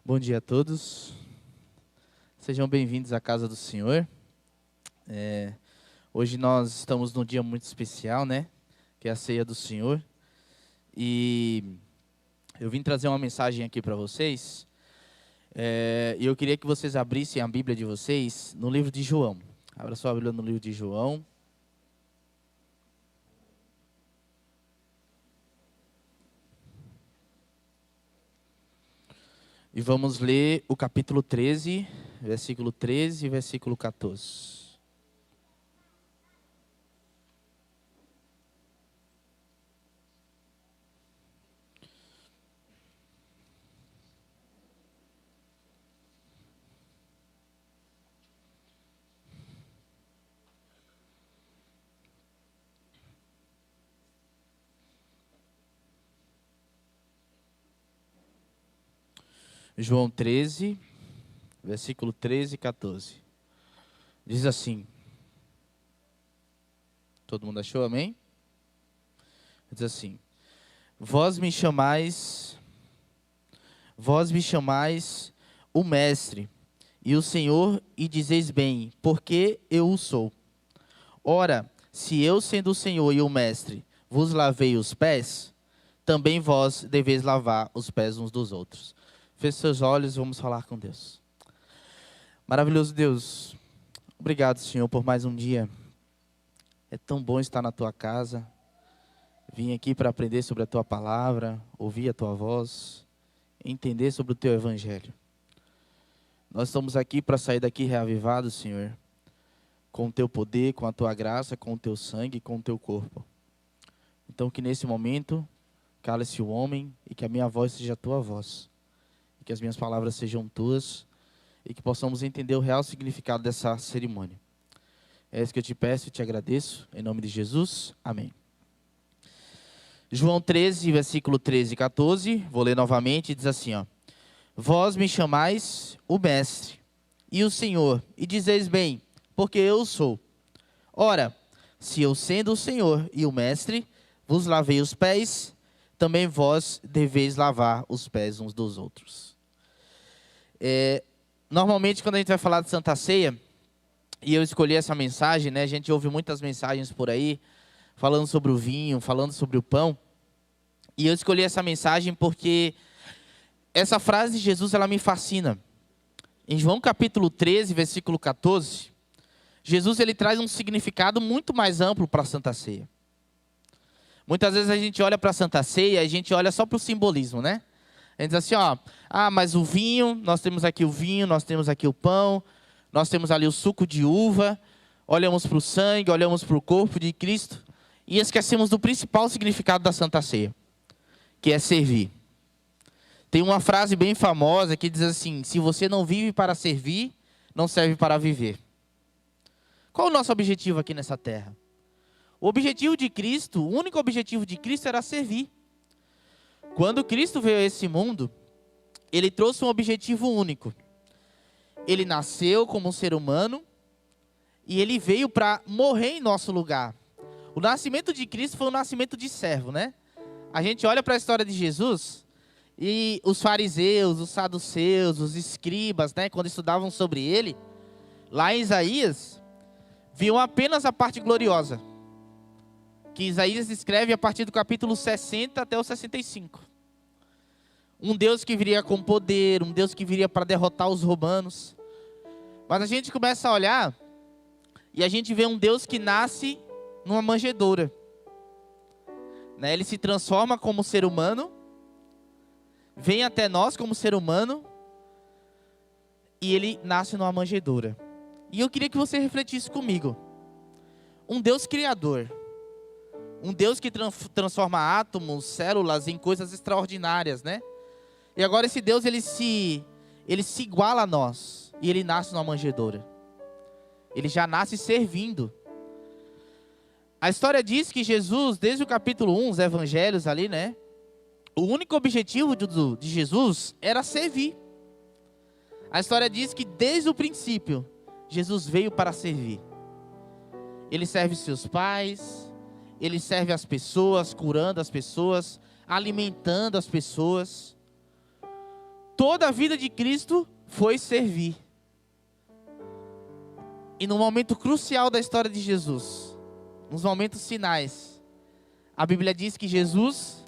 Bom dia a todos, sejam bem-vindos à casa do Senhor. Hoje nós estamos num dia muito especial, né? Que é a ceia do Senhor. E eu vim trazer uma mensagem aqui para vocês. E eu queria que vocês abrissem a Bíblia de vocês no livro de João. Abra sua Bíblia no livro de João. E vamos ler o capítulo 13, versículo 13 e versículo 14. João 13, versículo 13 e 14. Diz assim. Todo mundo achou, amém? Diz assim: Vós me chamais o Mestre e o Senhor, e dizeis bem, porque eu o sou. Ora, se eu, sendo o Senhor e o Mestre, vos lavei os pés, também vós deveis lavar os pés uns dos outros. Feche seus olhos e vamos falar com Deus. Maravilhoso Deus, obrigado, Senhor, por mais um dia. É tão bom estar na tua casa. Vim aqui para aprender sobre a tua palavra, ouvir a tua voz, entender sobre o teu evangelho. Nós estamos aqui para sair daqui reavivados, Senhor, com o teu poder, com a tua graça, com o teu sangue, com o teu corpo. Então que nesse momento, cale-se o homem e que a minha voz seja a tua voz. E que as minhas palavras sejam tuas e que possamos entender o real significado dessa cerimônia. É isso que eu te peço e te agradeço, em nome de Jesus, amém. João 13, versículo 13 e 14, vou ler novamente, diz assim, ó. Vós me chamais o Mestre e o Senhor, e dizeis bem, porque eu sou. Ora, se eu sendo o Senhor e o Mestre, vos lavei os pés, também vós deveis lavar os pés uns dos outros. Normalmente, quando a gente vai falar de Santa Ceia, e eu escolhi essa mensagem, né? A gente ouve muitas mensagens por aí, falando sobre o vinho, falando sobre o pão. E eu escolhi essa mensagem porque essa frase de Jesus, ela me fascina. Em João capítulo 13, versículo 14, Jesus ele traz um significado muito mais amplo para a Santa Ceia. Muitas vezes a gente olha para a Santa Ceia e a gente olha só para o simbolismo, né? A gente diz assim, ó, mas o vinho, nós temos aqui o vinho, nós temos aqui o pão, nós temos ali o suco de uva, olhamos para o sangue, olhamos para o corpo de Cristo e esquecemos do principal significado da Santa Ceia, que é servir. Tem uma frase bem famosa que diz assim, se você não vive para servir, não serve para viver. Qual o nosso objetivo aqui nessa terra? O objetivo de Cristo, o único objetivo de Cristo era servir. Quando Cristo veio a esse mundo, ele trouxe um objetivo único. Ele nasceu como um ser humano e ele veio para morrer em nosso lugar. O nascimento de Cristo foi um nascimento de servo, né? A gente olha para a história de Jesus e os fariseus, os saduceus, os escribas, né, quando estudavam sobre ele, lá em Isaías, viam apenas a parte gloriosa, que Isaías escreve a partir do capítulo 60 até o 65. Um Deus que viria com poder, um Deus que viria para derrotar os romanos. Mas a gente começa a olhar e a gente vê um Deus que nasce numa manjedoura. Né? Ele se transforma como ser humano, vem até nós como ser humano e ele nasce numa manjedoura. E eu queria que você refletisse comigo. Um Deus criador. Um Deus que transforma átomos, células em coisas extraordinárias, né? E agora esse Deus, ele se iguala a nós. E ele nasce numa manjedoura. Ele já nasce servindo. A história diz que Jesus, desde o capítulo 1, os evangelhos ali, né? O único objetivo de Jesus era servir. A história diz que desde o princípio, Jesus veio para servir. Ele serve seus pais, ele serve as pessoas, curando as pessoas, alimentando as pessoas. Toda a vida de Cristo foi servir. E no momento crucial da história de Jesus, nos momentos finais, a Bíblia diz que Jesus,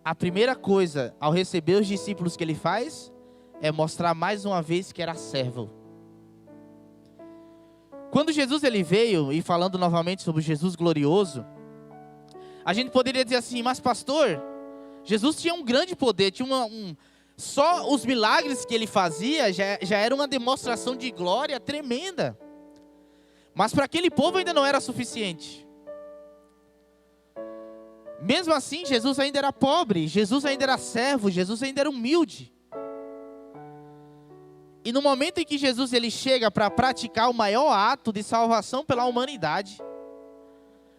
a primeira coisa ao receber os discípulos que ele faz, é mostrar mais uma vez que era servo. Quando Jesus ele veio, e falando novamente sobre o Jesus glorioso, a gente poderia dizer assim, mas pastor, Jesus tinha um grande poder, tinha só os milagres que ele fazia já era uma demonstração de glória tremenda. Mas para aquele povo ainda não era suficiente. Mesmo assim, Jesus ainda era pobre, Jesus ainda era servo, Jesus ainda era humilde. E no momento em que Jesus ele chega para praticar o maior ato de salvação pela humanidade,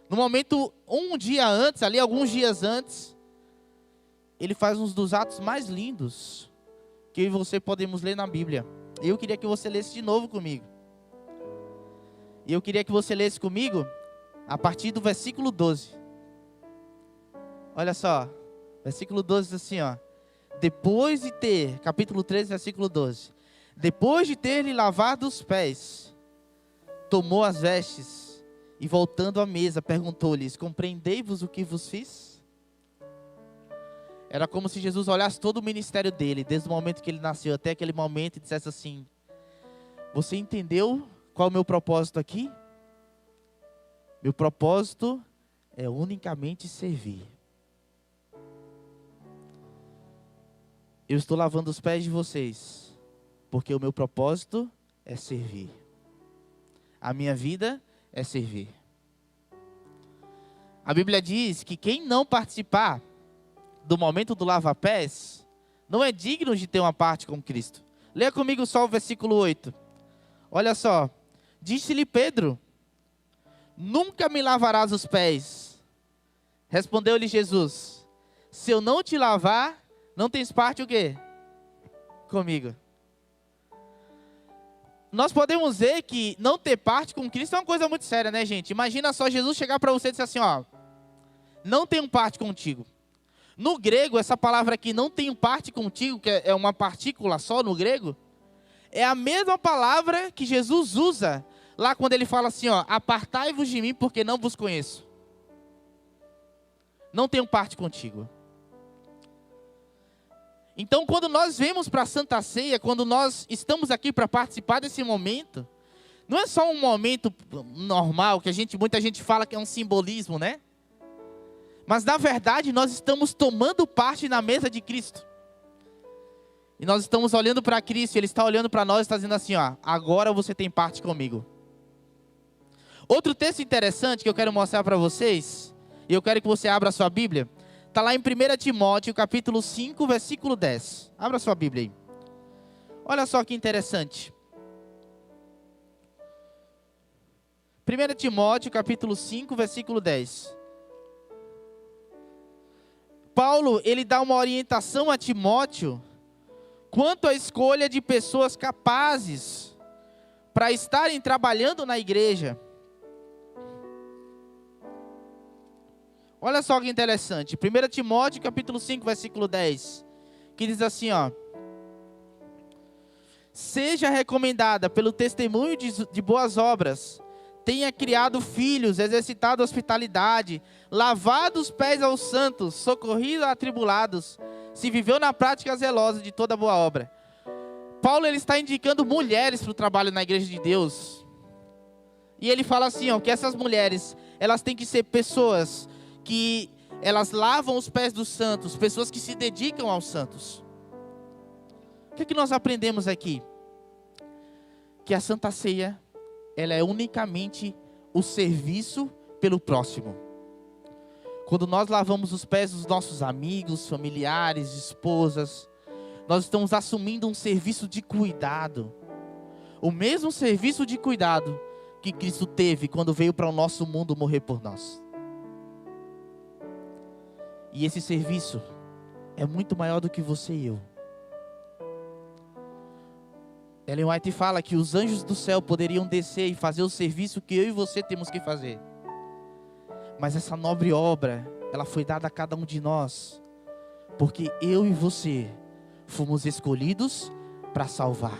no momento, um dia antes, ali alguns dias antes, ele faz um dos atos mais lindos que eu e você podemos ler na Bíblia. Eu queria que você lesse de novo comigo. E eu queria que você lesse comigo a partir do versículo 12. Olha só, versículo 12 diz assim, ó. Depois de ter, capítulo 13, versículo 12. Depois de ter lhe lavado os pés, tomou as vestes e voltando à mesa, perguntou-lhes, compreendei-vos o que vos fiz? Era como se Jesus olhasse todo o ministério dele, desde o momento que ele nasceu até aquele momento, e dissesse assim, você entendeu qual é o meu propósito aqui? Meu propósito é unicamente servir. Eu estou lavando os pés de vocês, porque o meu propósito é servir. A minha vida é servir. A Bíblia diz que quem não participar do momento do lava-pés, não é digno de ter uma parte com Cristo. Leia comigo só o versículo 8. Olha só. Disse-lhe Pedro, nunca me lavarás os pés. Respondeu-lhe Jesus, se eu não te lavar, não tens parte o quê? Comigo. Nós podemos ver que não ter parte com Cristo é uma coisa muito séria, né, gente? Imagina só Jesus chegar para você e dizer assim, ó, não tenho parte contigo. No grego, essa palavra aqui, não tenho parte contigo, que é uma partícula só no grego, é a mesma palavra que Jesus usa lá quando ele fala assim, ó, apartai-vos de mim porque não vos conheço. Não tenho parte contigo. Então, quando nós vemos para a Santa Ceia, quando nós estamos aqui para participar desse momento, não é só um momento normal, que muita gente fala que é um simbolismo, né? Mas, na verdade, nós estamos tomando parte na mesa de Cristo. E nós estamos olhando para Cristo, Ele está olhando para nós e está dizendo assim, ó, agora você tem parte comigo. Outro texto interessante que eu quero mostrar para vocês, e eu quero que você abra a sua Bíblia, está lá em 1 Timóteo, capítulo 5, versículo 10. Abra a sua Bíblia aí. Olha só que interessante. 1 Timóteo, capítulo 5, versículo 10. Paulo, ele dá uma orientação a Timóteo quanto à escolha de pessoas capazes para estarem trabalhando na igreja. Olha só que interessante. 1 Timóteo, capítulo 5, versículo 10. Que diz assim, ó. Seja recomendada pelo testemunho de boas obras, tenha criado filhos, exercitado hospitalidade, lavado os pés aos santos, socorrido a atribulados, se viveu na prática zelosa de toda boa obra. Paulo ele está indicando mulheres para o trabalho na igreja de Deus. E ele fala assim, ó, que essas mulheres, elas têm que ser pessoas que elas lavam os pés dos santos, pessoas que se dedicam aos santos. O que é que nós aprendemos aqui? Que a Santa Ceia, ela é unicamente o serviço pelo próximo. Quando nós lavamos os pés dos nossos amigos, familiares, esposas, nós estamos assumindo um serviço de cuidado. O mesmo serviço de cuidado que Cristo teve quando veio para o nosso mundo morrer por nós. E esse serviço é muito maior do que você e eu. Ellen White fala que os anjos do céu poderiam descer e fazer o serviço que eu e você temos que fazer. Mas essa nobre obra, ela foi dada a cada um de nós, porque eu e você fomos escolhidos para salvar.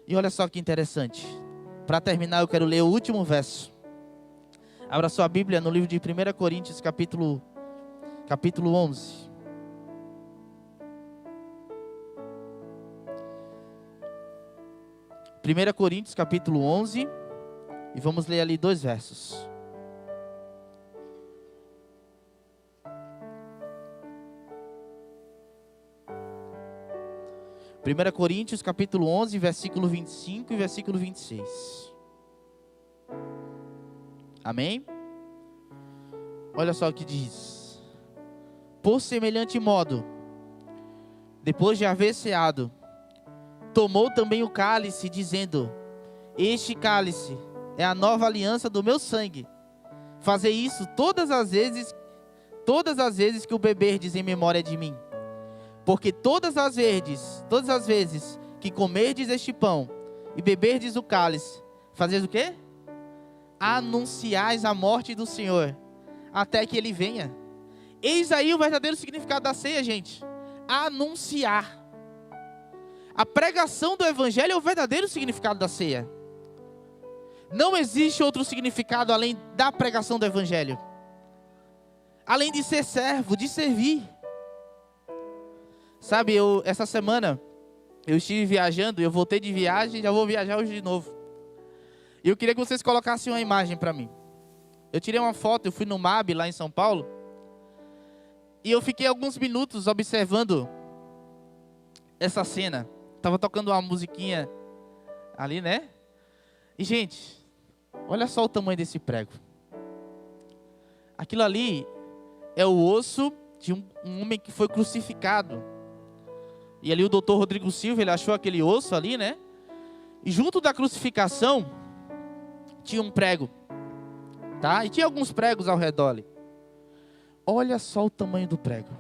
E olha só que interessante. Para terminar, eu quero ler o último verso. Abra sua Bíblia no livro de 1 Coríntios, capítulo 11. Primeira Coríntios, capítulo 11. E vamos ler ali 2 versos. Primeira Coríntios, capítulo 11, versículo 25 e versículo 26. Amém? Olha só o que diz. Por semelhante modo, depois de haver ceado, tomou também o cálice, dizendo: este cálice é a nova aliança do meu sangue. Fazei isso todas as vezes que o beberdes em memória de mim. Porque todas as vezes que comerdes este pão e beberdes o cálice, fazeis o quê? Anunciais a morte do Senhor, até que Ele venha. Eis aí o verdadeiro significado da ceia, gente. Anunciar. A pregação do Evangelho é o verdadeiro significado da ceia. Não existe outro significado além da pregação do Evangelho. Além de ser servo, de servir. Sabe, essa semana eu estive viajando, eu voltei de viagem e já vou viajar hoje de novo. E eu queria que vocês colocassem uma imagem para mim. Eu tirei uma foto, eu fui no MAB lá em São Paulo. E eu fiquei alguns minutos observando essa cena. Tava tocando uma musiquinha ali, né? E gente, olha só o tamanho desse prego. Aquilo ali é o osso de um homem que foi crucificado. E ali o doutor Rodrigo Silva, ele achou aquele osso ali, né? E junto da crucificação tinha um prego, tá? E tinha alguns pregos ao redor ali. Olha só o tamanho do prego.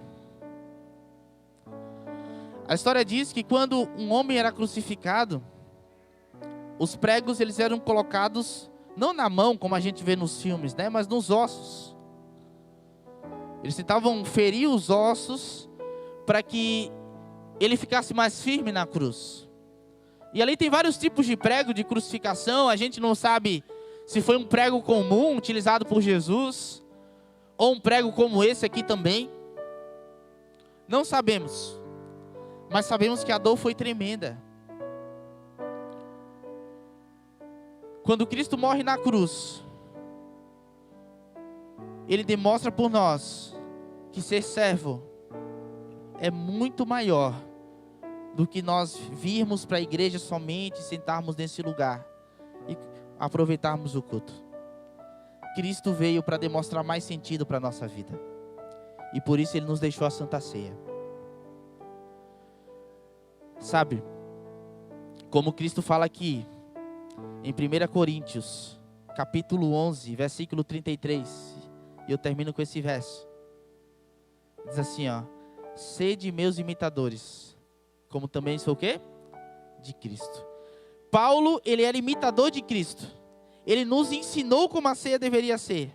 A história diz que quando um homem era crucificado, os pregos eles eram colocados não na mão, como a gente vê nos filmes, né? Mas nos ossos. Eles tentavam ferir os ossos para que ele ficasse mais firme na cruz. E ali tem vários tipos de prego de crucificação. A gente não sabe se foi um prego comum utilizado por Jesus ou um prego como esse aqui também. Não sabemos. Mas sabemos que a dor foi tremenda. Quando Cristo morre na cruz, Ele demonstra por nós que ser servo é muito maior do que nós virmos para a igreja somente, sentarmos nesse lugar e aproveitarmos o culto. Cristo veio para demonstrar mais sentido para a nossa vida. E por isso Ele nos deixou a Santa Ceia. Sabe, como Cristo fala aqui, em 1 Coríntios, capítulo 11, versículo 33, e eu termino com esse verso. Diz assim, ó: sede meus imitadores, como também sou o quê? De Cristo. Paulo, ele era imitador de Cristo. Ele nos ensinou como a ceia deveria ser.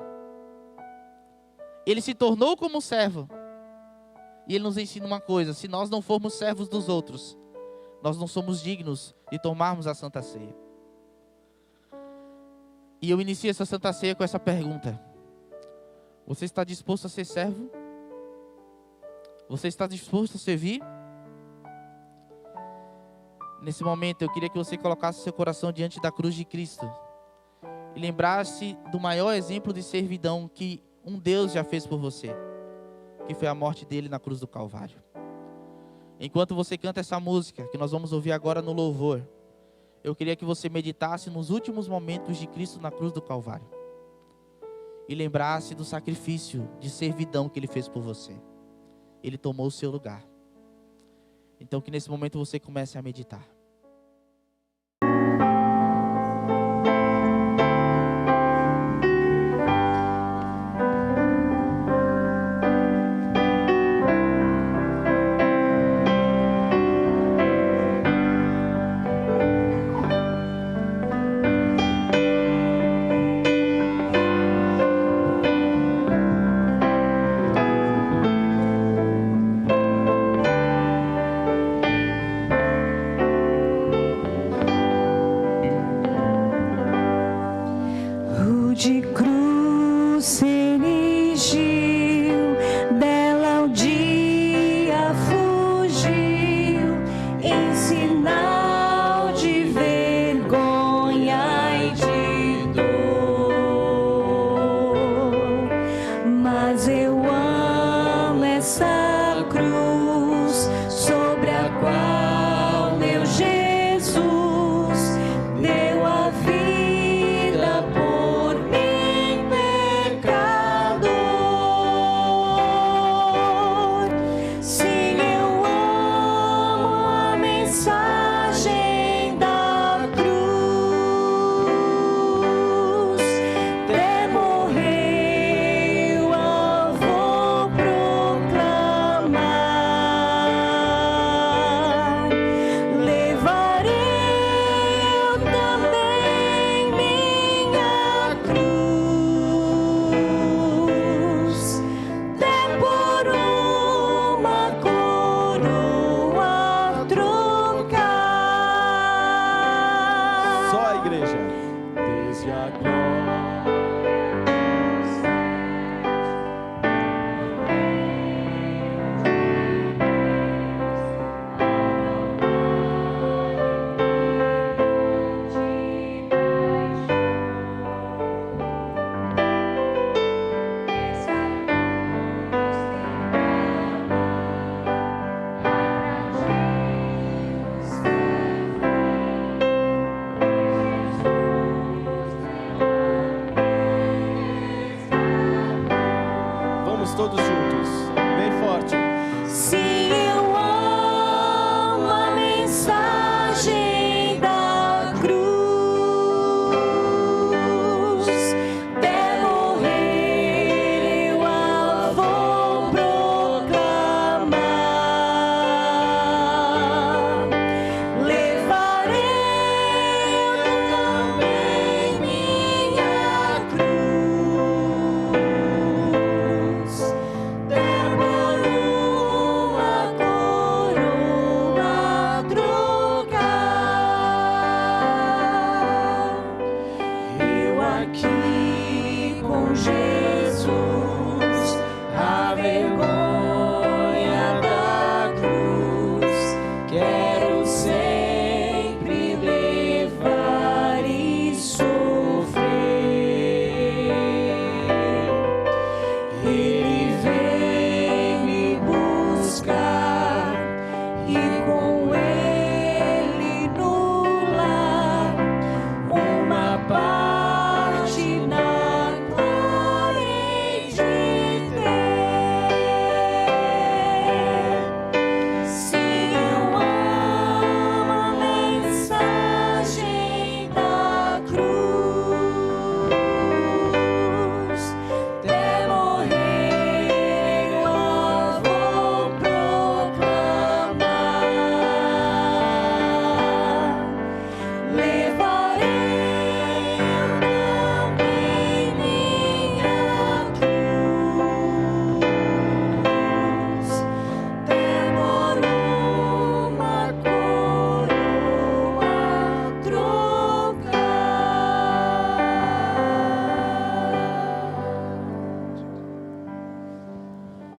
Ele se tornou como servo. E ele nos ensina uma coisa: se nós não formos servos dos outros, nós não somos dignos de tomarmos a Santa Ceia. E eu inicio essa Santa Ceia com essa pergunta: você está disposto a ser servo? Você está disposto a servir? Nesse momento eu queria que você colocasse seu coração diante da cruz de Cristo e lembrasse do maior exemplo de servidão que um Deus já fez por você, que foi a morte dele na cruz do Calvário. Enquanto você canta essa música, que nós vamos ouvir agora no louvor, eu queria que você meditasse nos últimos momentos de Cristo na cruz do Calvário e lembrasse do sacrifício de servidão que Ele fez por você. Ele tomou o seu lugar. Então que nesse momento você comece a meditar. de cruz se erigiu, dela o dia fugiu, em sinal de vergonha e de dor. Mas eu amo essa cruz sobre a qual meu Jesus deu a vida por mim, pecador. Sim, eu amo a mensagem da cruz. Até morrer eu a vou proclamar. Levarei eu também minha cruz, até por uma coroa trocar. Só a igreja. Desde a Vamos todos juntos.